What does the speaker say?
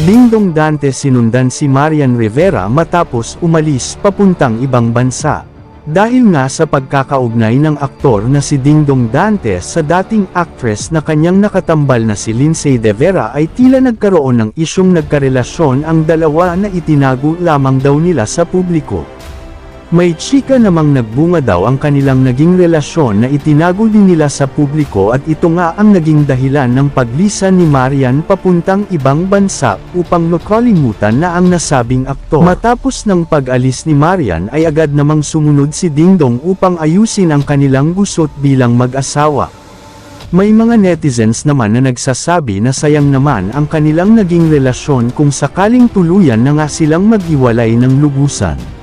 Dingdong Dantes sinundan si Marian Rivera matapos umalis papuntang ibang bansa. Dahil nga sa pagkakaugnay ng aktor na si Dingdong Dantes sa dating actress na kanyang nakatambal na si Lindsay De Vera ay tila nagkaroon ng isyung nagkarelasyon ang dalawa na itinago lamang daw nila sa publiko. May chika namang nagbunga daw ang kanilang naging relasyon na itinago din nila sa publiko at ito nga ang naging dahilan ng paglisan ni Marian papuntang ibang bansa upang makalimutan na ang nasabing aktor. Matapos ng pag-alis ni Marian ay agad namang sumunod si Dingdong upang ayusin ang kanilang gusot bilang mag-asawa. May mga netizens naman na nagsasabi na sayang naman ang kanilang naging relasyon kung sakaling tuluyan na nga silang maghiwalay ng lubusan.